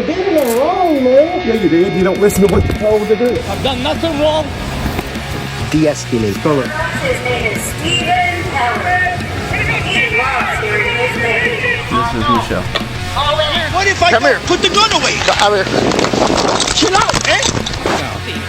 didn't do nothing wrong, man. Yeah, you did. You don't listen to what you're told to do. I've done nothing wrong. De-escalate. Correct. His name is Stephen Keller. He loves hearing his name. This is Michelle. What if I put the gun away? Come here. Chill out, eh?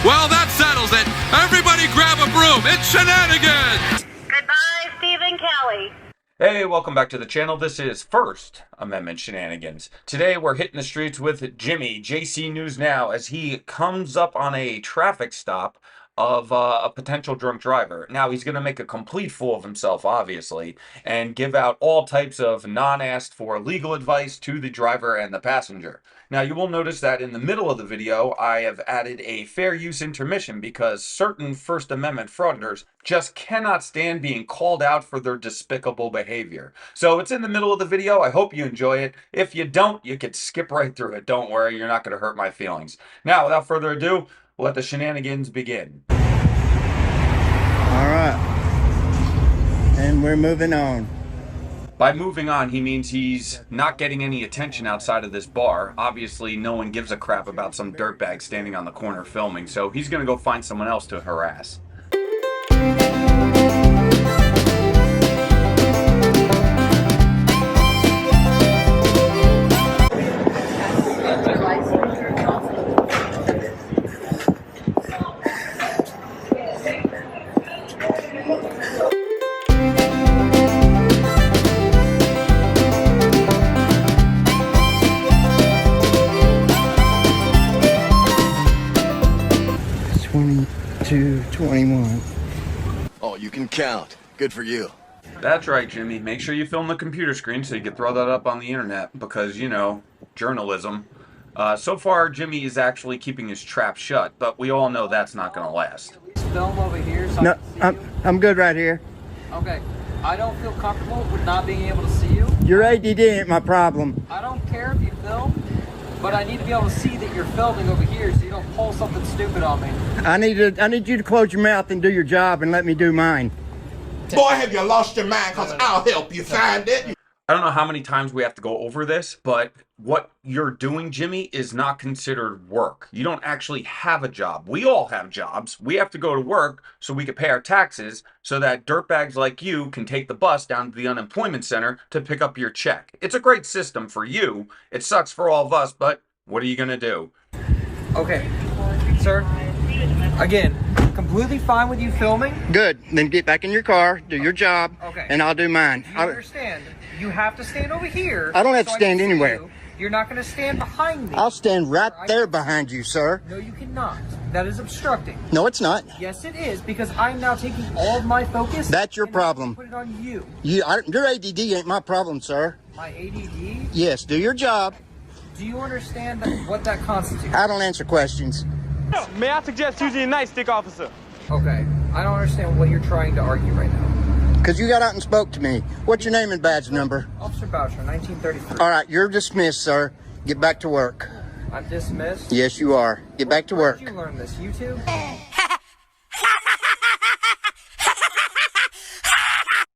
Well, that settles it. Everybody grab a broom. It's shenanigans. Goodbye, Stephen Kelly. Hey, welcome back to the channel. This is First Amendment Shenanigans. Today we're hitting the streets with Jimmy, JC News Now, as he comes up on a traffic stop of a potential drunk driver. Now, he's going to make a complete fool of himself, obviously, and give out all types of non-asked for legal advice to the driver and the passenger. Now, you will notice that in the middle of the video, I have added a fair use intermission because certain First Amendment frauditors just cannot stand being called out for their despicable behavior. So it's in the middle of the video. I hope you enjoy it. If you don't, you could skip right through it. Don't worry, you're not going to hurt my feelings. Now, without further ado, let the shenanigans begin. All right. And we're moving on. By moving on, he means he's not getting any attention outside of this bar. Obviously, no one gives a crap about some dirtbag standing on the corner filming, so he's going to go find someone else to harass. Oh, you can count. Good for you. That's right, Jimmy. Make sure you film the computer screen so you can throw that up on the internet because, you know, journalism. So far, Jimmy is actually keeping his trap shut, but we all know that's not going to last. Film over here so No, I can see you. I'm good right here. Okay. I don't feel comfortable with not being able to see you. Your ADD ain't my problem. I don't care if you film, but I need to be able to see that you're filming over here so you don't pull something stupid on me. I need you to close your mouth and do your job and let me do mine. Boy, have you lost your mind, because I'll help you find it. I don't know how many times we have to go over this, but what you're doing, Jimmy, is not considered work. You don't actually have a job. We all have jobs. We have to go to work so we can pay our taxes so that dirtbags like you can take the bus down to the unemployment center to pick up your check. It's a great system for you. It sucks for all of us, but what are you going to do? Okay. Sir, again, completely fine with you filming. Good. Then get back in your car, do your job, Okay. and I'll do mine. You understand? You have to stand over here. I don't have to so stand can see anywhere. you. You're not going to stand behind me. I'll stand right Right. there behind you, sir. No, you cannot. That is obstructing. No, it's not. Yes, it is, because I'm now taking all of my focus. That's your and problem. Put it on you. Your ADD ain't my problem, sir. My ADD. Yes, do your job. Do you understand what that constitutes? I don't answer questions. May I suggest using a nightstick, officer? Okay, I don't understand what you're trying to argue right now. Because you got out and spoke to me. What's your name and badge number? Officer Boucher, 1933. All right, you're dismissed, sir. Get back to work. I'm dismissed. Yes, you are. Get back to work. Where did you learn this? YouTube?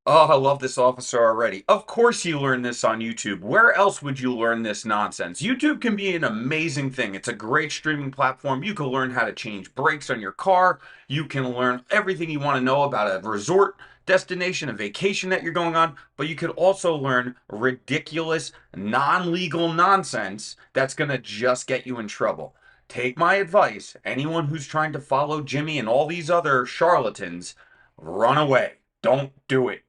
Oh, I love this officer already. Of course you learned this on YouTube. Where else would you learn this nonsense? YouTube can be an amazing thing. It's a great streaming platform. You can learn how to change brakes on your car. You can learn everything you want to know about a resort destination, a vacation that you're going on, but you could also learn ridiculous, non-legal nonsense that's going to just get you in trouble. Take my advice. Anyone who's trying to follow Jimmy and all these other charlatans, run away. Don't do it.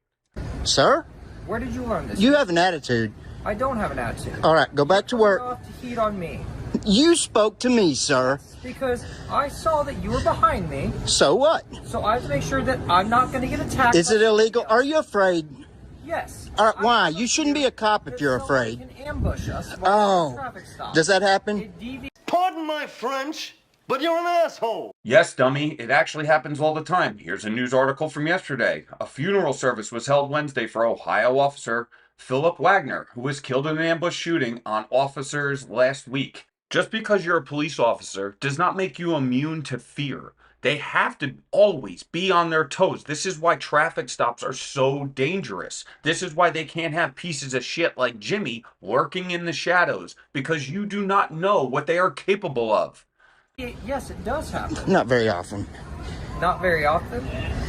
Sir, Where did you learn this? you have an attitude. I don't have an attitude. All right, go back to Turn work. off the heat on me. You spoke to me, sir. Because I saw that you were behind me, So what? so I have to make sure that I'm not going to get attacked. Is by it illegal? somebody Are you afraid? else. Yes. All right, why? I'm You shouldn't be a cop if you're somebody afraid. can ambush us while we're at a Oh, traffic stop. does that happen? It deviates. Pardon my French, but you're an asshole. Yes, dummy, it actually happens all the time. Here's a news article from yesterday. A funeral service was held Wednesday for Ohio officer Philip Wagner, who was killed in an ambush shooting on officers last week. Just because you're a police officer does not make you immune to fear. They have to always be on their toes. This is why traffic stops are so dangerous. This is why they can't have pieces of shit like Jimmy lurking in the shadows, because you do not know what they are capable of. Yes, it does happen. Not very often. Not very often.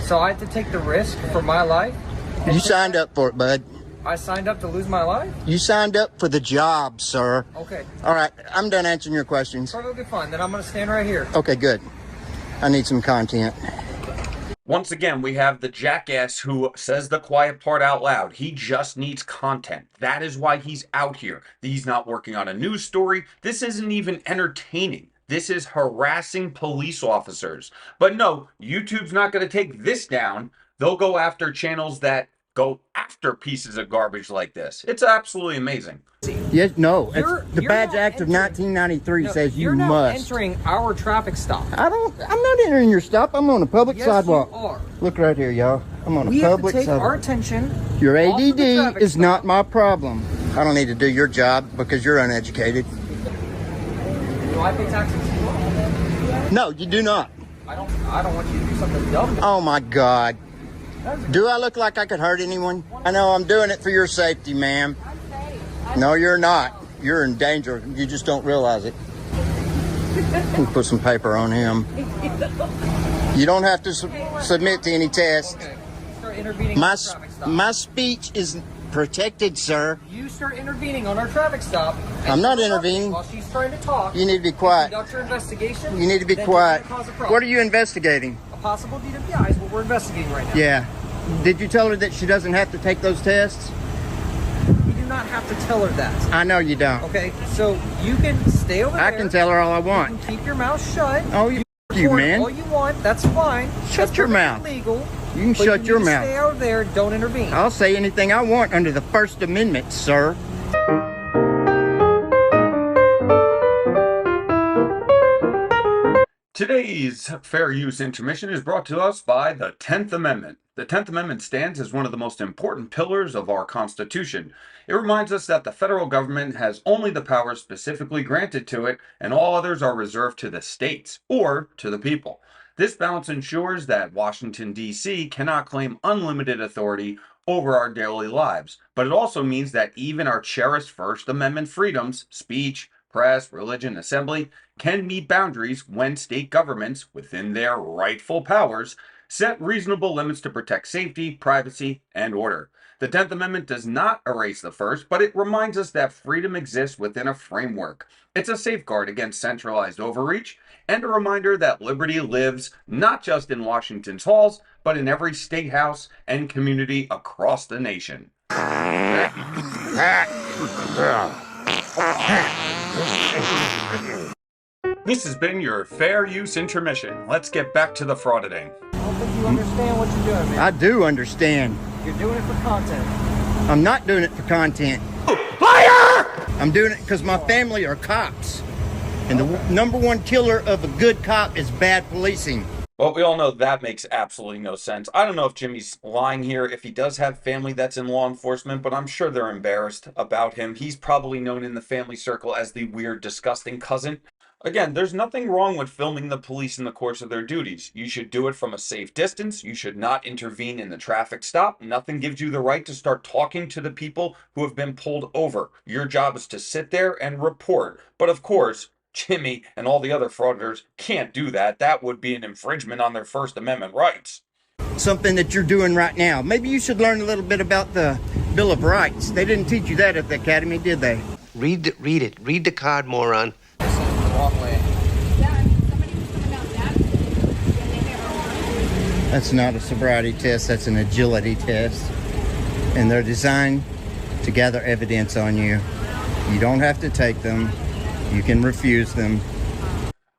So I have to take the risk for my life. You signed up for it, bud. I signed up to lose my life? You signed up for the job, sir. Okay. All right, I'm done answering your questions. Perfectly fine. Then I'm going to stand right here. Okay, good. I need some content. Once again, we have the jackass who says the quiet part out loud. He just needs content. That is why he's out here. He's not working on a news story. This isn't even entertaining. This is harassing police officers. But no, YouTube's not going to take this down. They'll go after channels that go after pieces of garbage like this. It's absolutely amazing. Yes, no. The You're Badge not Act of entering- 1993 says you You're not must. entering our traffic stop. I'm not entering your stop. I'm on a public Yes, sidewalk. you are. Look right here, y'all. I'm on We a have to public take our sidewalk. attention. Your off of the ADD traffic is stop. not my problem. I don't need to do your job because you're uneducated. Do I pay taxes? No, you do not. I don't want you to do something dumb. Oh my God. Do I look like I could hurt anyone? I know I'm doing it for your safety, ma'am. No, you're not. You're in danger. You just don't realize it. Let me put some paper on him. You don't have to submit to any test. Okay. Start intervening on our traffic stop. My speech is protected, sir. You start intervening on our traffic stop. I'm not intervening. While she's trying to talk. You need to be quiet. Conduct your investigation. You need to be then quiet. you're gonna cause a problem. What are you investigating? A possible DWI is what we're investigating right now. Yeah. Did you tell her that she doesn't have to take those tests? You do not have to tell her that. I know you don't. Okay, so you can stay over there. I can tell her all I You want. can keep your mouth shut. Oh, you Record man. all you want. That's fine. Shut That's your perfectly mouth. Legal. You can But shut you your need to mouth. Stay out there. Don't intervene. I'll say anything I want under the First Amendment, sir. Today's Fair Use Intermission is brought to us by the 10th Amendment. The 10th Amendment stands as one of the most important pillars of our Constitution. It reminds us that the federal government has only the powers specifically granted to it, and all others are reserved to the states or to the people. This balance ensures that Washington, D.C. cannot claim unlimited authority over our daily lives, but it also means that even our cherished First Amendment freedoms, speech, press, religion, assembly, can meet boundaries when state governments, within their rightful powers, set reasonable limits to protect safety, privacy, and order. The 10th Amendment does not erase the First, but it reminds us that freedom exists within a framework. It's a safeguard against centralized overreach, and a reminder that liberty lives not just in Washington's halls, but in every state house and community across the nation. This has been your Fair Use Intermission. Let's get back to the frauditing. I don't think you understand what you're doing, man. I do understand. You're doing it for content. I'm not doing it for content. Liar! I'm doing it because my family are cops. And the number one killer of a good cop is bad policing. Well, we all know that makes absolutely no sense. I don't know if Jimmy's lying here, if he does have family that's in law enforcement, but I'm sure they're embarrassed about him. He's probably known in the family circle as the weird, disgusting cousin. Again, there's nothing wrong with filming the police in the course of their duties. You should do it from a safe distance. You should not intervene in the traffic stop. Nothing gives you the right to start talking to the people who have been pulled over. Your job is to sit there and report. But of course, Jimmy and all the other frauditors can't do that. That would be an infringement on their First Amendment rights. Something that you're doing right now. Maybe you should learn a little bit about the Bill of Rights. They didn't teach you that at the academy, did they? Read it. Read the card, moron. That's not a sobriety test, that's an agility test. And they're designed to gather evidence on you. You don't have to take them. You can refuse them.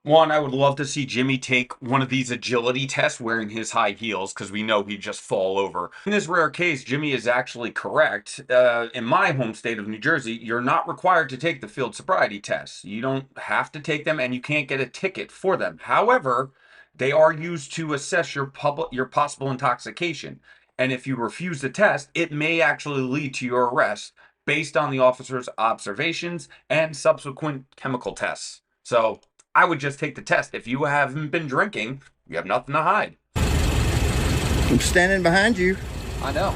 One, I would love to see Jimmy take one of these agility tests wearing his high heels, because we know he'd just fall over. In this rare case, Jimmy is actually correct. In my home state of New Jersey, you're not required to take the field sobriety tests. You don't have to take them, and you can't get a ticket for them. However, they are used to assess your possible intoxication. And if you refuse the test, it may actually lead to your arrest based on the officer's observations and subsequent chemical tests. So I would just take the test. If you haven't been drinking, You have nothing to hide. I'm standing behind you. I know,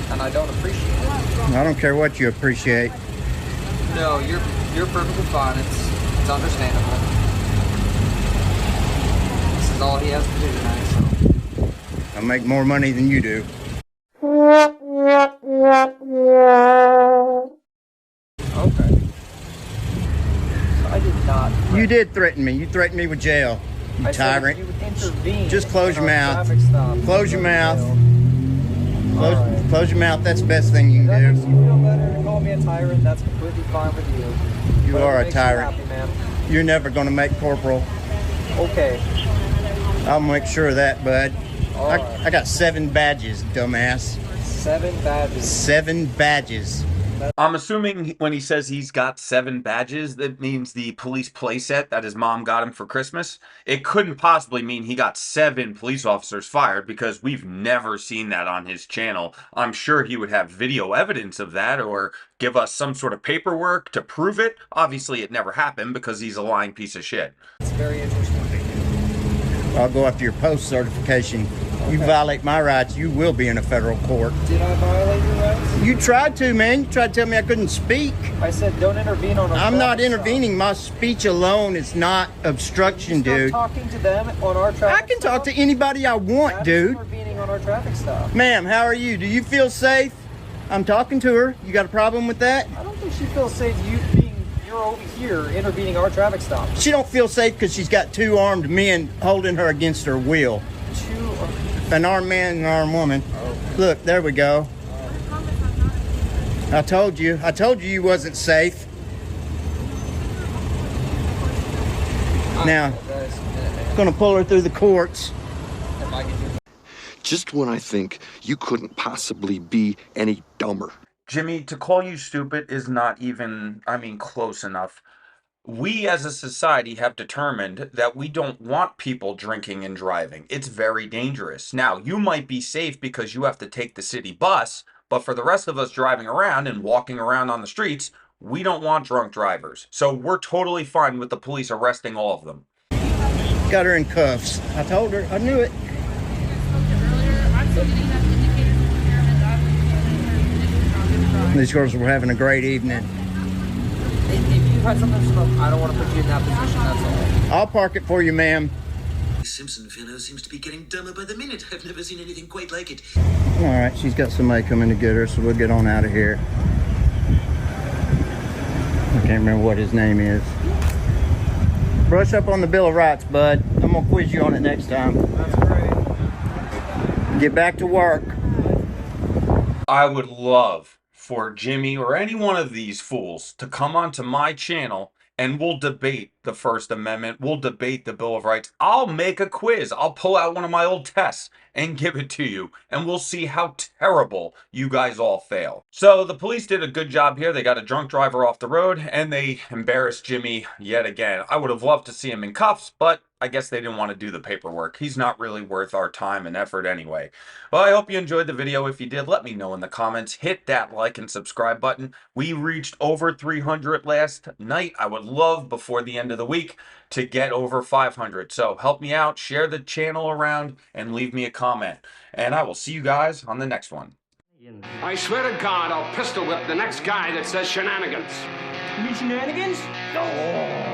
and I don't appreciate it. I don't care what you appreciate. No, you're perfectly fine. It's understandable. This is all he has to do tonight, so. I make more money than you do. Okay. So I did not. You did threaten me. You threatened me with jail. You I said tyrant. you would intervene. Just close your in our mouth. traffic stop. Close your mouth. Close, All right. close your mouth. That's the best thing you If that can makes do. you feel better to call me a tyrant, that's completely fine with you. You Whatever are a makes you tyrant. happy, man. You're never going to make corporal. Okay. I'll make sure of that, bud. All right. I got 7 badges, dumbass. 7 badges. 7 badges. I'm assuming when he says he's got 7 badges, that means the police playset that his mom got him for Christmas. It couldn't possibly mean he got 7 police officers fired, because we've never seen that on his channel. I'm sure he would have video evidence of that, or give us some sort of paperwork to prove it. Obviously, it never happened because he's a lying piece of shit. It's very interesting. I'll go after your post certification. You violate my rights, you will be in a federal court. Did I violate your rights? You tried to, man. You tried to tell me I couldn't speak. I said don't intervene on a I'm not traffic intervening. My speech alone is not obstruction, stop. dude. Stop talking to them on our traffic I can talk stop. to anybody I want, That is dude. intervening on our traffic stop. Ma'am, how are you? Do you feel safe? I'm talking to her. You got a problem with that? I don't think she feels safe. You're over here intervening our traffic stop. She don't feel safe because she's got 2 armed men holding her against her will. An armed man and an armed woman. Look, there we go. I told you you wasn't safe. Now, gonna pull her through the courts. Just when I think you couldn't possibly be any dumber. Jimmy, to call you stupid is not even, close enough. We as a society have determined that we don't want people drinking and driving. It's very dangerous. Now, you might be safe because you have to take the city bus, but for the rest of us driving around and walking around on the streets, we don't want drunk drivers. So we're totally fine with the police arresting all of them. Got her in cuffs. I told her. I knew it. These girls were having a great evening. If you had something to smoke, I don't want to put you in that position, that's all. I'll park it for you, ma'am. This Simpson fellow seems to be getting dumber by the minute. I've never seen anything quite like it. All right, she's got somebody coming to get her, so we'll get on out of here. I can't remember what his name is. Brush up on the Bill of Rights, bud. I'm gonna quiz you on it next time. That's great. Get back to work. I would love for Jimmy or any one of these fools to come onto my channel and we'll debate the First Amendment. We'll debate the Bill of Rights. I'll make a quiz. I'll pull out one of my old tests and give it to you. And we'll see how terrible you guys all fail. So the police did a good job here. They got a drunk driver off the road and they embarrassed Jimmy yet again. I would have loved to see him in cuffs, but I guess they didn't want to do the paperwork. He's not really worth our time and effort anyway. Well, I hope you enjoyed the video. If you did, let me know in the comments. Hit that like and subscribe button. We reached over 300 last night. I would love before the end of the week to get over 500. So help me out, share the channel around, and leave me a comment. And I will see you guys on the next one. I swear to God, I'll pistol whip the next guy that says shenanigans. You mean shenanigans? Oh.